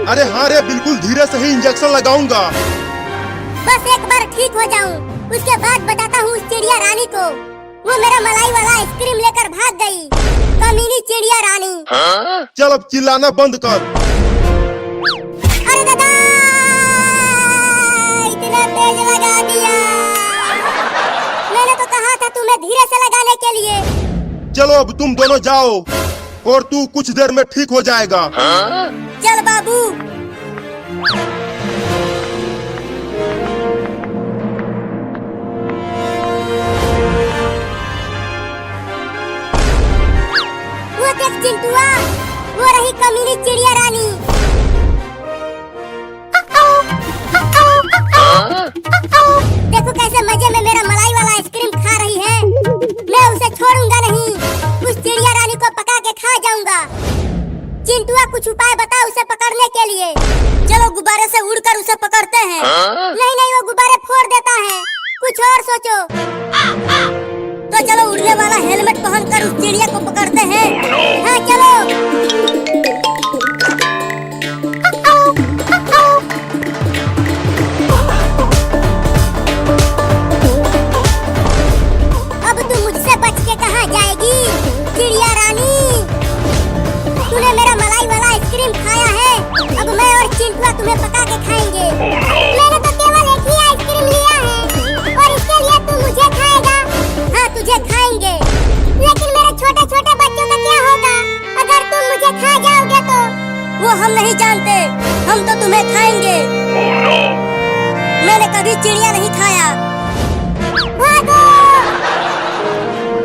अरे हाँ रे, बिल्कुल धीरे से ही इंजेक्शन लगाऊंगा। बस एक बार ठीक हो जाऊं, उसके बाद बताता हूँ उस चिड़िया रानी को। वो मेरा मलाई वाला आइसक्रीम लेकर भाग गई, कमीनी चिड़िया रानी। चल अब चिल्लाना बंद कर। अरे दादा, इतना तेज लगा दिया। मैंने तो कहा था तुम्हें धीरे से लगाने के लिए। चलो अब तुम दोनों जाओ और तू कुछ देर में ठीक हो जाएगा। चल बाबू। वो देख चिंटुआ, वो रही कमीनी चिड़िया रानी। देखो कैसे मजे में मेरा मलाई वाला आइसक्रीम खा रही है। मैं उसे छोड़ूंगा नहीं, उस चिड़िया रानी को पका के खा जाऊंगा। चिंटुआ कुछ उपाय बता उसे पकड़ने के लिए। चलो गुब्बारे से उड़कर उसे पकड़ते हैं। नहीं नहीं, वो गुब्बारे फोड़ देता है, कुछ और सोचो। तो चलो उड़ने वाला हेलमेट पहनकर उस चिड़िया को पकड़ते हैं। हाँ चलो। अब तू मुझसे बच के कहाँ जाएगी चिड़िया रानी? तूने मेरा मलाई वाला आइसक्रीम खाया है, अब मैं और चिंटुआ तुम्हें पका के खाएंगे। मैंने तो केवल एक ही आइसक्रीम लिया है और इसके लिए तू मुझे खाएगा? हाँ तुझे खाएंगे, लेकिन मेरे छोटे छोटे बच्चों का क्या होगा अगर तुम मुझे खा जाओगे तो? वो हम नहीं जानते, हम तो तुम्हें खाएंगे। मैंने कभी चिड़िया नहीं खाया। भागो!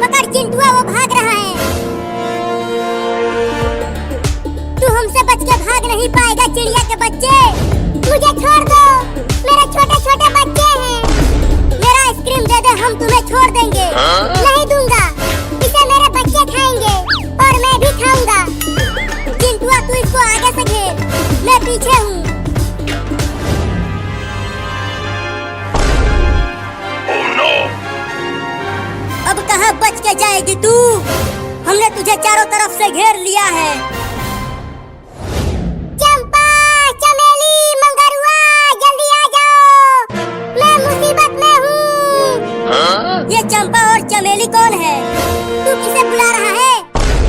पकड़ चिंटुआ, वो भाग रहा है। तू हमसे बच के भाग नहीं पाएगा चिड़िया के बच्चे। मुझे छोड़ दो, मेरे छोटे छोटे बच्चे हैं। मेरा आइसक्रीम दे दे, हम तुम्हें छोड़ देंगे। नहीं दूंगा, इसे मेरे बच्चे खाएंगे और मैं भी खाऊंगा। चिंटुआ तू इसको आगे से घेर, मैं पीछे हूँ। अब कहाँ बच के जाएगी तू? हमने तुझे चारों तरफ से घेर लिया है। चंपा, चमेली, मंगरुआ, जल्दी आ जाओ, मैं मुसीबत में हूँ। ये चंपा और चमेली कौन है? तू किसे बुला रहा है?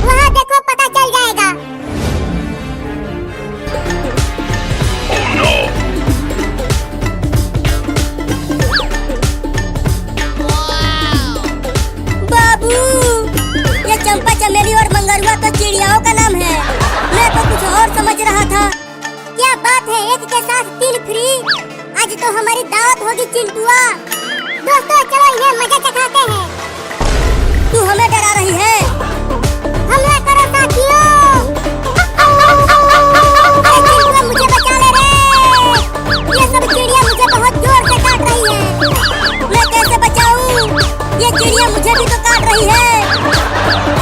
वहाँ देखो, पता चल जाएगा। बाबू, ये चंपा, चमेली और मंगरुआ तो चिड़ियाओं का नाम है। मैं तो कुछ और समझ रहा था। क्या बात है, एक के साथ 3 फ्री? आज तो हमारी दावत होगी चिंटुआ। दोस्तों चलो इन्हें मजा चखाते हैं। तू हमें डरा रही है? हमला करो साथियों! अरे चिंटुआ मुझे बचा ले रे! ये सब चिड़िया मुझे बहुत जोर से काट रही है। मैं कैसे बचाऊं? ये चिड़िया मुझे भी तो काट रही है।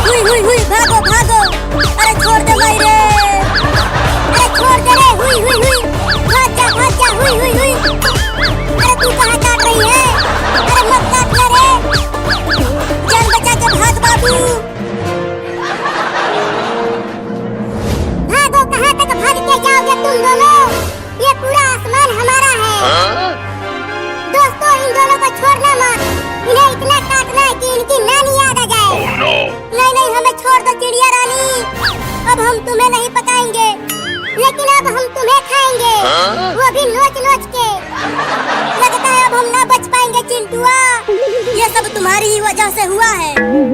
हुई हुई हुई, भागो भागो! अरे छोड़ दे भाई रे! अरे छोड़ दे रे! हुई हुई हुई, भाग जा भाग जा! हुई हुई हुई! अरे तू कहाँ काट रही है? अरे मत काट ले रे! जान बचा के भाग बाबू! भागो, कहाँ तक भाग के जाओगे तुम दोनों? ये पूरा आसमान हमारा है। दोस्तों इन दोनों को छोड़ना मत, इन्हें इतना काटना है कि इनकी नानी याद आ जाए। नहीं नहीं, हमें छोड़ दो चिड़िया रानी, अब हम तुम्हें नहीं पकाएंगे, लेकिन अब हम तुम्हें खाएंगे, वो भी नोच नोच के। लगता है अब हम ना बच पाएंगे चिंटुआ। ये सब तुम्हारी ही वजह से हुआ है।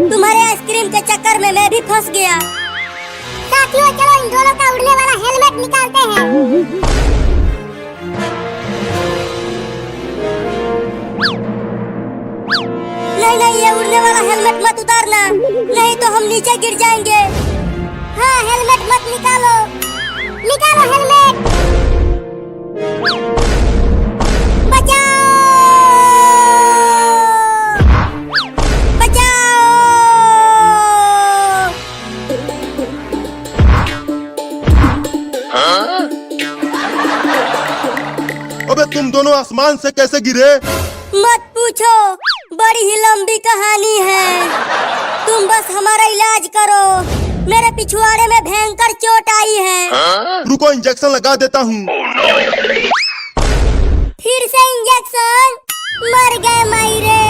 तुम्हारे आइसक्रीम के चक्कर में मैं भी फंस गया। साथियों चलो इन दोनों का उड़ने वाला हेलमेट निकालते हैं। नहीं नहीं, ये उड़ने वाला हेलमेट मत उतारना, नहीं तो हम नीचे गिर जाएंगे। हाँ हेलमेट मत निकालो, निकालो हेलमेट। बचाओ बचाओ! अबे तुम दोनों आसमान से कैसे गिरे? मत पूछो, बड़ी ही लंबी कहानी है। तुम बस हमारा इलाज करो, मेरे पिछवाड़े में भयंकर चोट आई है। रुको इंजेक्शन लगा देता हूँ। फिर से इंजेक्शन, मर गए मायरे।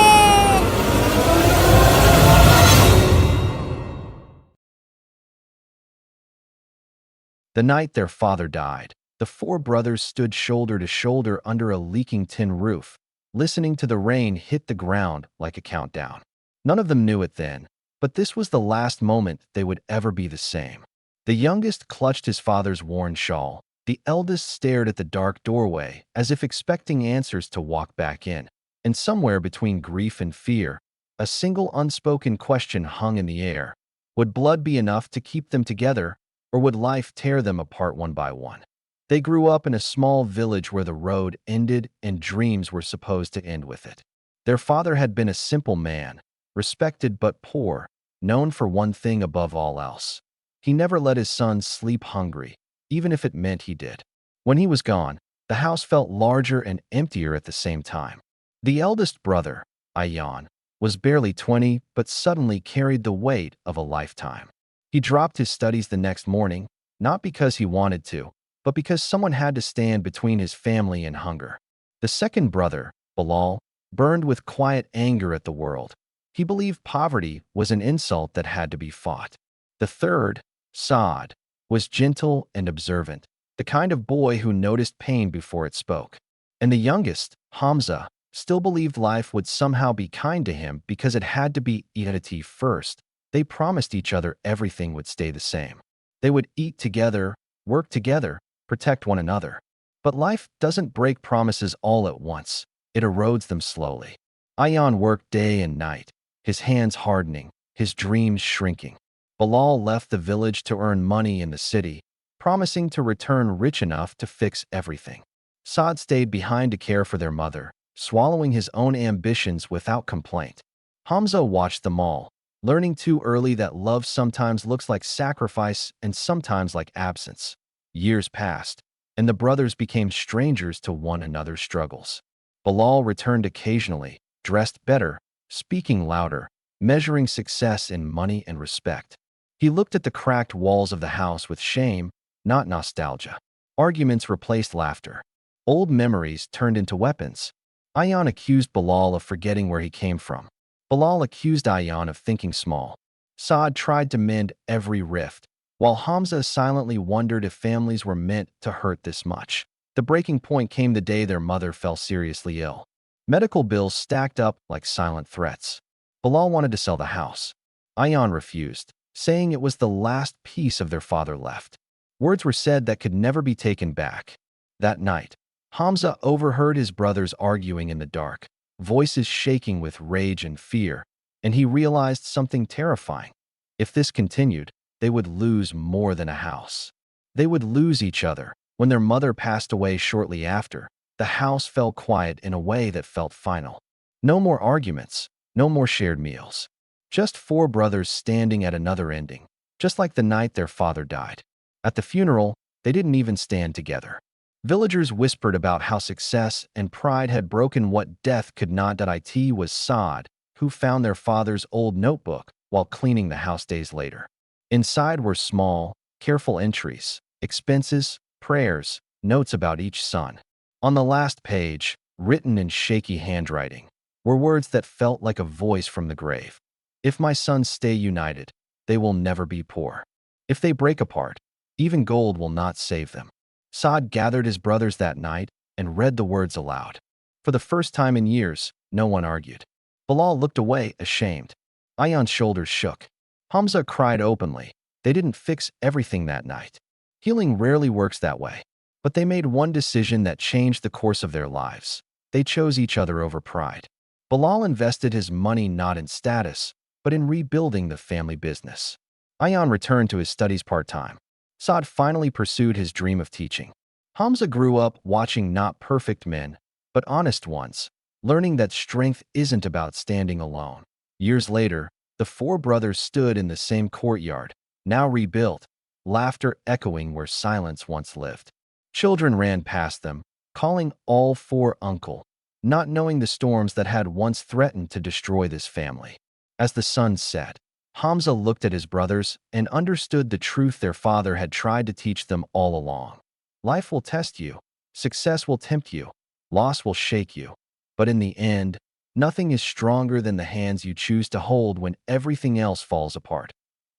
The night their father died, the four brothers stood shoulder to shoulder under a leaking tin roof, listening to the rain hit the ground like a countdown. None of them knew it then, but this was the last moment they would ever be the same. The youngest clutched his father's worn shawl. The eldest stared at the dark doorway as if expecting answers to walk back in. And somewhere between grief and fear, a single unspoken question hung in the air. Would blood be enough to keep them together, or would life tear them apart one by one? They grew up in a small village where the road ended and dreams were supposed to end with it. Their father had been a simple man, respected but poor, known for one thing above all else. He never let his sons sleep hungry, even if it meant he did. When he was gone, the house felt larger and emptier at the same time. The eldest brother, Ayan, was barely 20 but suddenly carried the weight of a lifetime. He dropped his studies the next morning, not because he wanted to, but because someone had to stand between his family and hunger. The second brother, Bilal, burned with quiet anger at the world. He believed poverty was an insult that had to be fought. The third, Saad, was gentle and observant, the kind of boy who noticed pain before it spoke. And the youngest, Hamza, still believed life would somehow be kind to him because it had to be equity first. They promised each other everything would stay the same. They would eat together, work together, protect one another. But life doesn't break promises all at once. It erodes them slowly. Ayan worked day and night, his hands hardening, his dreams shrinking. Bilal left the village to earn money in the city, promising to return rich enough to fix everything. Saad stayed behind to care for their mother, swallowing his own ambitions without complaint. Hamza watched them all, learning too early that love sometimes looks like sacrifice and sometimes like absence. Years passed, and the brothers became strangers to one another's struggles. Bilal returned occasionally, dressed better, speaking louder, measuring success in money and respect. He looked at the cracked walls of the house with shame, not nostalgia. Arguments replaced laughter. Old memories turned into weapons. Ayan accused Bilal of forgetting where he came from. Bilal accused Ayan of thinking small. Saad tried to mend every rift, while Hamza silently wondered if families were meant to hurt this much. The breaking point came the day their mother fell seriously ill. Medical bills stacked up like silent threats. Bilal wanted to sell the house. Ayan refused, saying it was the last piece of their father left. Words were said that could never be taken back. That night, Hamza overheard his brothers arguing in the dark, voices shaking with rage and fear, and he realized something terrifying. If this continued, they would lose more than a house. They would lose each other. When their mother passed away shortly after, the house fell quiet in a way that felt final. No more arguments, no more shared meals. Just four brothers standing at another ending, just like the night their father died. At the funeral, they didn't even stand together. Villagers whispered about how success and pride had broken what death could not. It was Saad, who found their father's old notebook while cleaning the house days later. Inside were small, careful entries, expenses, prayers, notes about each son. On the last page, written in shaky handwriting, were words that felt like a voice from the grave. If my sons stay united, they will never be poor. If they break apart, even gold will not save them. Saad gathered his brothers that night and read the words aloud. For the first time in years, no one argued. Bilal looked away, ashamed. Ayan's shoulders shook. Hamza cried openly. They didn't fix everything that night. Healing rarely works that way. But they made one decision that changed the course of their lives. They chose each other over pride. Bilal invested his money not in status, but in rebuilding the family business. Ayan returned to his studies part-time. Saad finally pursued his dream of teaching. Hamza grew up watching not perfect men, but honest ones, learning that strength isn't about standing alone. Years later, the four brothers stood in the same courtyard, now rebuilt, laughter echoing where silence once lived. Children ran past them, calling all four uncle, not knowing the storms that had once threatened to destroy this family. As the sun set, Hamza looked at his brothers and understood the truth their father had tried to teach them all along. Life will test you, success will tempt you, loss will shake you. But in the end, nothing is stronger than the hands you choose to hold when everything else falls apart.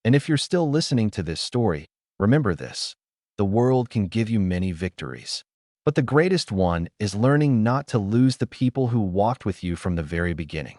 And if you're still listening to this story, remember this: the world can give you many victories, but the greatest one is learning not to lose the people who walked with you from the very beginning.